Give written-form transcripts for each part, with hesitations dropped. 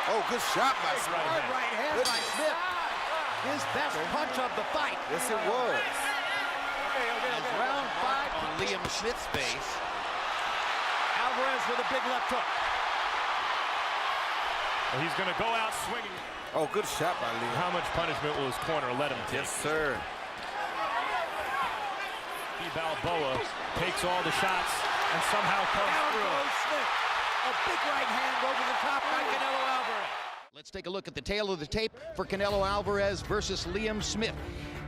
Oh, good shot by Smith. Hard right hand by Smith. His best punch of the fight. Yes, it was. As round 5 on Liam Smith's base. Alvarez with a big left hook. Well, he's going to go out swinging. Oh, good shot by Liam. How much punishment will his corner let him take? Yes, sir. Balboa takes all the shots and somehow comes Down through. goes Smith. A big right hand over the top by Canelo Alvarez. Let's take a look at the tail of the tape for Canelo Alvarez versus Liam Smith.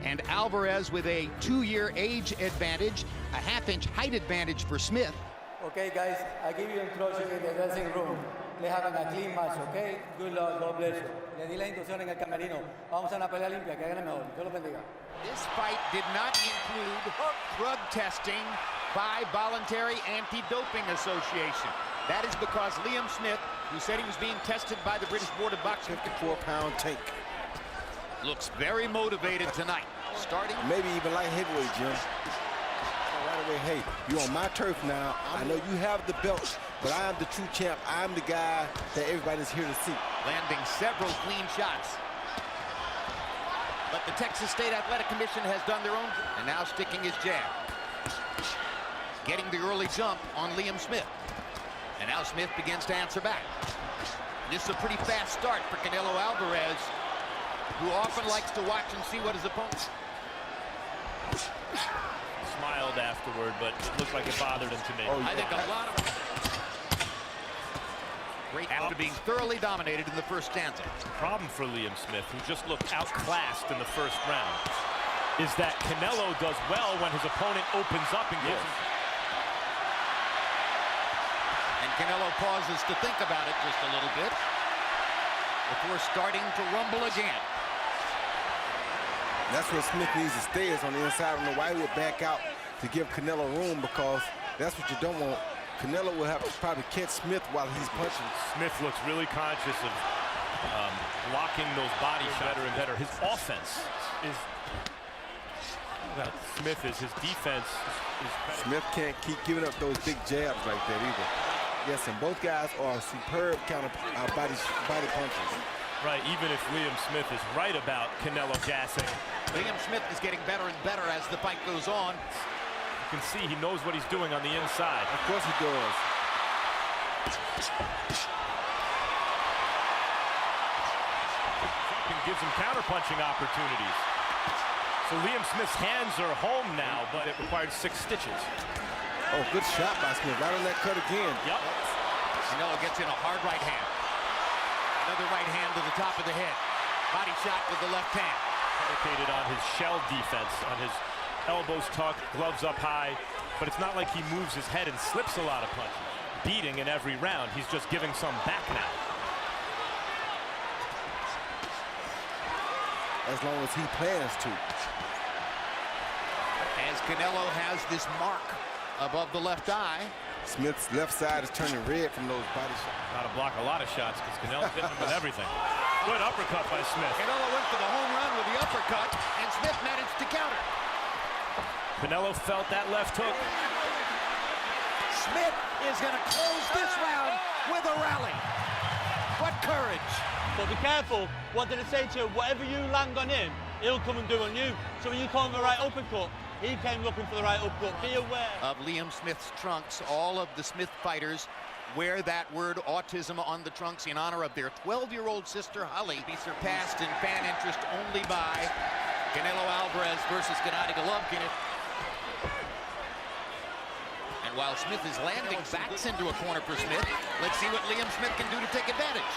And Alvarez with a 2-year age advantage, a half-inch height advantage for Smith. Okay, guys, I give you instruction in the dressing room. Le having a clean match, okay? Good luck, God bless you. Le di la instrucción en el camerino. Vamos a una pelea limpia, que hagan mejor. Dios lo bendiga. This fight did not include drug testing by Voluntary Anti-Doping Association. That is because Liam Smith, who said he was being tested by the British Board of Boxing, 54-pound tank. looks very motivated tonight. Starting maybe even light heavyweight, Jim. Right away, hey, you on my turf now. I know you have the belt, but I am the true champ. I'm the guy that everybody's here to see. landing several clean shots. But the Texas State Athletic Commission has done their own, and now sticking his jab. Getting the early jump on Liam Smith. And now Smith begins to answer back. This is a pretty fast start for Canelo Alvarez, who often likes to watch and see what his opponent. Smiled afterward, but it looked like it bothered him to me. Oh, yeah. I think a lot of great after being thoroughly dominated in the first stanza. Problem for Liam Smith, who just looked outclassed in the first round, is that Canelo does well when his opponent opens up and gives him. And Canelo pauses to think about it just a little bit before starting to rumble again. That's where Smith needs to stay, is on the inside. I don't know why he would back out to give Canelo room, because that's what you don't want. Canelo will have to probably catch Smith while he's punching. Smith looks really conscious of blocking those body shots better and better. His offense is Smith is. His defense is better. Smith can't keep giving up those big jabs like that either. Yes, and both guys are superb counter body punches. Right, even if Liam Smith is right about Canelo gassing. Liam Smith is getting better and better as the fight goes on. You can see he knows what he's doing on the inside. Of course he does. And gives him counter-punching opportunities. So Liam Smith's hands are home now, but it required 6 stitches. Oh, good shot by Smith. Right on that cut again. Yep. Canelo gets in a hard right hand. Another right hand to the top of the head. Body shot with the left hand. Dedicated on his shell defense, on his elbows tucked, gloves up high, but it's not like he moves his head and slips a lot of punches. Beating in every round, he's just giving some back now. As long as he plans to. As Canelo has this mark above the left eye. Smith's left side is turning red from those body shots. Got to block a lot of shots because Canelo's hitting him with everything. Good uppercut by Smith. Canelo went for the home run with the uppercut, and Smith managed to counter. Canelo felt that left hook. Smith is going to close this round with a rally. What courage. But be careful, what did I say to you? Whatever you land on him, he'll come and do on you. So when you call him the right uppercut, he came looking for the right uppercut. Be aware. Of Liam Smith's trunks, all of the Smith fighters wear that word autism on the trunks in honor of their 12-year-old sister, Holly. Be surpassed in fan interest only by Canelo Alvarez versus Gennady Golovkin. And while Smith is landing, backs into a corner for Smith. Let's see what Liam Smith can do to take advantage.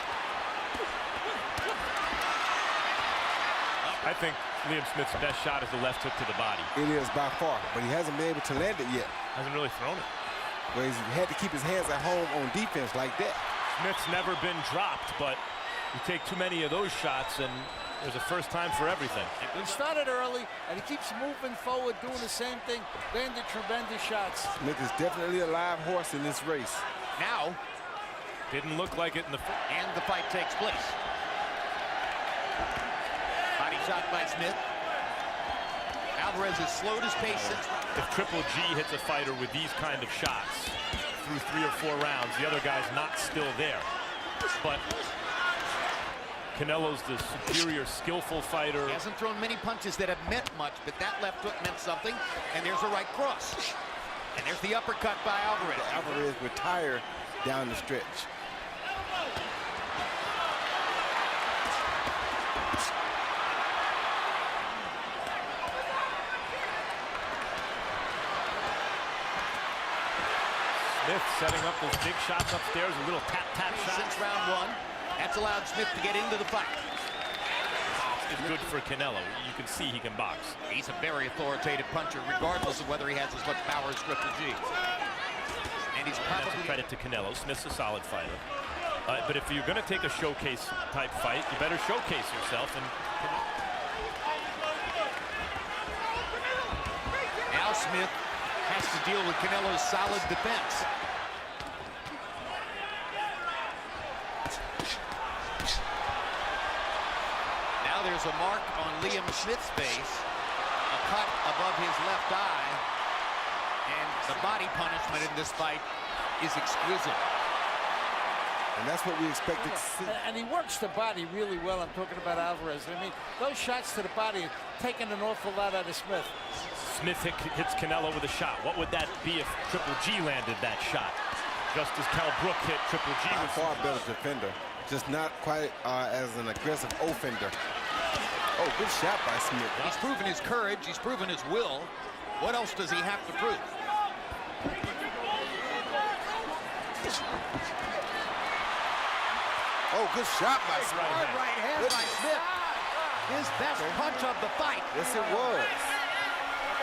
I think Liam Smith's best shot is the left hook to the body. It is by far, but he hasn't been able to land it yet. Hasn't really thrown it. Where he's had to keep his hands at home on defense like that. Smith's never been dropped, but you take too many of those shots and there's a first time for everything. He started early, and he keeps moving forward, doing the same thing, landed tremendous shots. Smith is definitely a live horse in this race. Now, Didn't look like it in the first. and the fight takes place. Body shot by Smith. Alvarez has slowed his pace since. If Triple G hits a fighter with these kind of shots through 3 or 4 rounds, the other guy's not still there. But Canelo's the superior, skillful fighter. He hasn't thrown many punches that have meant much, but that left hook meant something. And there's a right cross. And there's the uppercut by Alvarez. Alvarez retired down the stretch. Smith setting up those big shots upstairs, a little tap-tap shot. Since round one, that's allowed Smith to get into the fight. It's good for Canelo. You can see he can box. He's a very authoritative puncher, regardless of whether he has as much power as Triple G. And he's That's probably... a credit to Canelo. Smith's a solid fighter. But if you're going to take a showcase-type fight, you better showcase yourself. And Now Smith has to deal with Canelo's solid defense. Now there's a mark on Liam Smith's face, a cut above his left eye, and the body punishment in this fight is exquisite. And that's what we expected to see. And he works the body really well. I'm talking about Alvarez. I mean, those shots to the body are taking an awful lot out of Smith. Smith hits Canelo with a shot. What would that be if Triple G landed that shot? Just as Cal Brook hit Triple G. A far better defender. Just not quite as an aggressive offender. Oh, good shot by Smith. He's proven his courage. He's proven his will. What else does he have to prove? Oh, good shot by Smith. Hard right hand by Smith. His best punch of the fight. Yes, it was.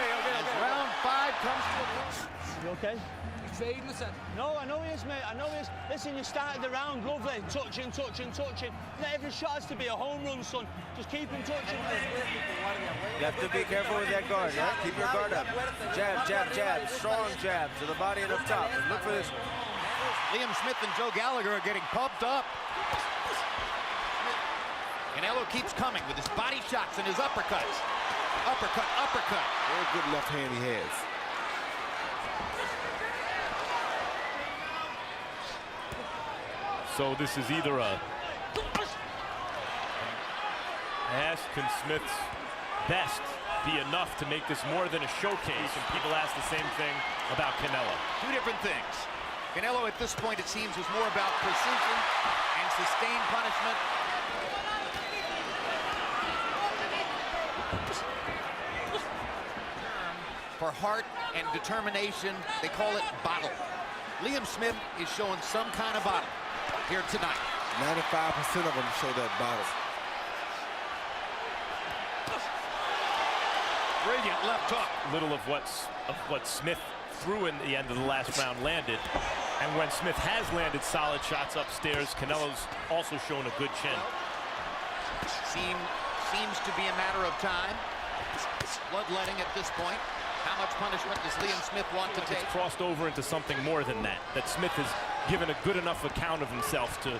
As round 5 comes to a close. You okay? No, I know he is, mate. I know he is. Listen, you started the round lovely. Touching, touching, touching. Not every shot has to be a home run, son. Just keep him touching. You have to be careful with that guard, right? Keep your guard up. Jab, jab, jab. Strong jab to the body and up top. And look for this. Liam Smith and Joe Gallagher are getting pumped up. Canelo keeps coming with his body shots and his uppercuts. Uppercut, uppercut. Very good left hand he has. So this is either a ask, can Smith's best be enough to make this more than a showcase? And people ask the same thing about Canelo. Two different things. Canelo at this point, it seems, was more about precision and sustained punishment. For heart and determination, they call it bottle. Liam Smith is showing some kind of bottle here tonight. 95% of them show that bottle. Brilliant left hook. Little of what Smith threw in the end of the last round landed. And when Smith has landed solid shots upstairs, Canelo's also shown a good chin. Seems to be a matter of time. Bloodletting at this point. How much punishment does Liam Smith want to take? It's crossed over into something more than that. That Smith has given a good enough account of himself to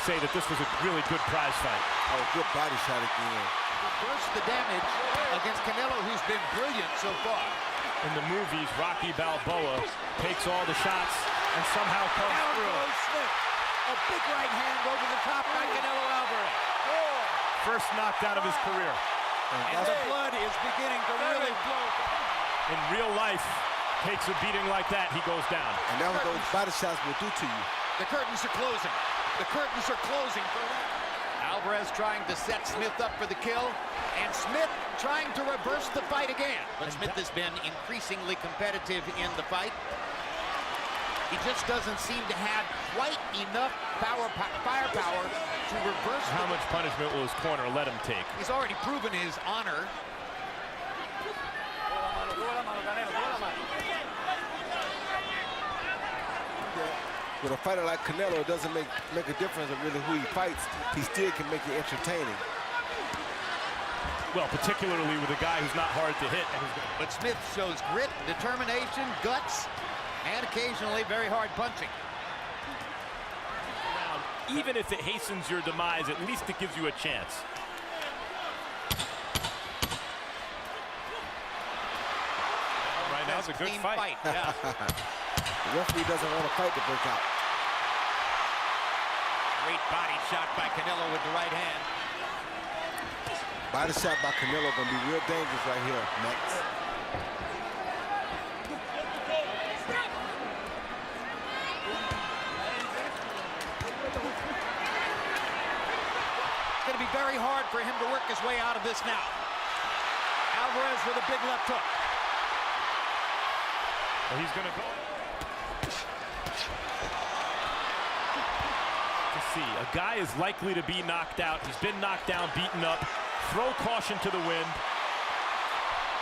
say that this was a really good prize fight. Oh, good body shot again. Reverse the damage against Canelo, who's been brilliant so far. In the movies, Rocky Balboa takes all the shots and somehow comes Down through. goes Smith. A big right hand over the top by Canelo Alvarez. First knockdown of his career. And the blood is beginning to really flow. In real life, takes a beating like that, he goes down. And that's what those body shots will do to you. The curtains are closing. The curtains are closing for Alvarez trying to set Smith up for the kill, and Smith trying to reverse the fight again. But Smith has been increasingly competitive in the fight. He just doesn't seem to have quite enough firepower to reverse. How much punishment will his corner let him take? He's already proven his honor. With a fighter like Canelo, it doesn't make a difference of really who he fights. He still can make it entertaining. Well, particularly with a guy who's not hard to hit. But Smith shows grit, determination, guts, and occasionally very hard punching. Even if it hastens your demise, at least it gives you a chance. Right now, it's a good Clean fight. Yeah. The referee doesn't want a fight to break out. Great body shot by Canelo with the right hand. Body shot by Canelo gonna be real dangerous right here, Max. It's going to be very hard for him to work his way out of this now. Alvarez with a big left hook. Well, he's going to go. To see, a guy is likely to be knocked out. He's been knocked down, beaten up. Throw caution to the wind.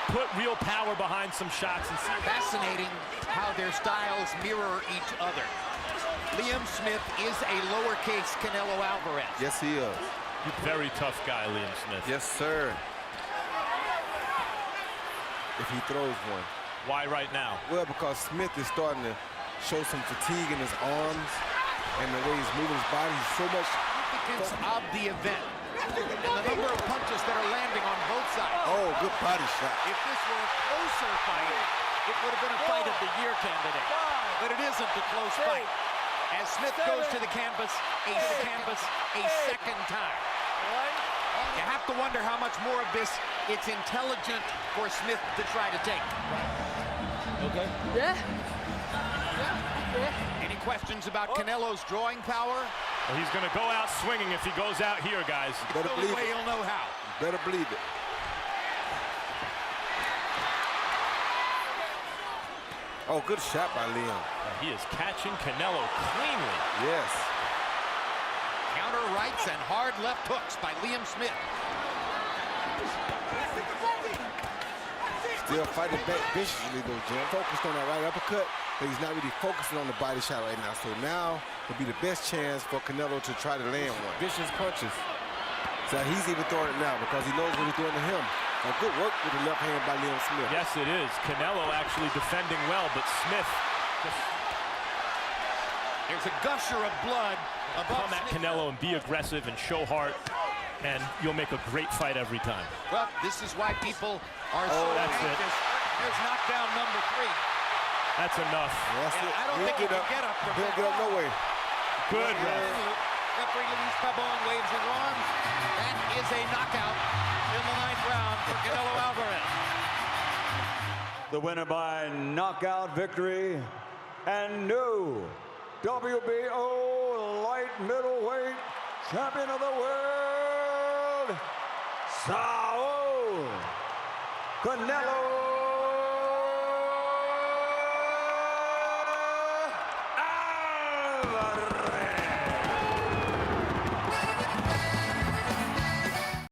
Put real power behind some shots and see. Fascinating how their styles mirror each other. Liam Smith is a lowercase Canelo Alvarez. Yes, he is. Very tough guy, Liam Smith. Yes, sir. If he throws one. Why right now? Well, because Smith is starting to show some fatigue in his arms and the way he's moving his body. He's so much Significance of the event. And the number of punches that are landing on both sides. Oh, good body shot. If this were a closer fight, it would have been a fight of the year candidate. But it isn't a close fight. As Smith goes to the canvas a second time. You have to wonder how much more of this it's intelligent for Smith to try to take. Okay. Yeah. Any questions about Canelo's drawing power? Well, he's going to go out swinging if he goes out here, guys. Better The only believe way it. he'll know how. Better believe it. Oh, good shot by Liam. He is catching Canelo cleanly. Yes. Counter rights and hard left hooks by Liam Smith. Still fighting back viciously, though, Jim. Focused on that right uppercut, but he's not really focusing on the body shot right now. So now would be the best chance for Canelo to try to land one. Vicious punches. So he's even throwing it now because he knows what he's doing to him. A good work with the left hand by Liam Smith. Yes, it is. Canelo actually defending well, but Smith just There's a gusher of blood above come at Smith. Canelo and be aggressive and show heart, and you'll make a great fight every time. Well, this is why people are so that's it. anxious. There's knockdown number 3. That's enough. That's And it. I don't think he can get up from He'll that. get up no way. Good ref. Referee Luis Pabon waves his arms. That is a knockout in the 9th round for Canelo Alvarez. The winner by knockout victory and new WBO light middleweight champion of the world, Saul Canelo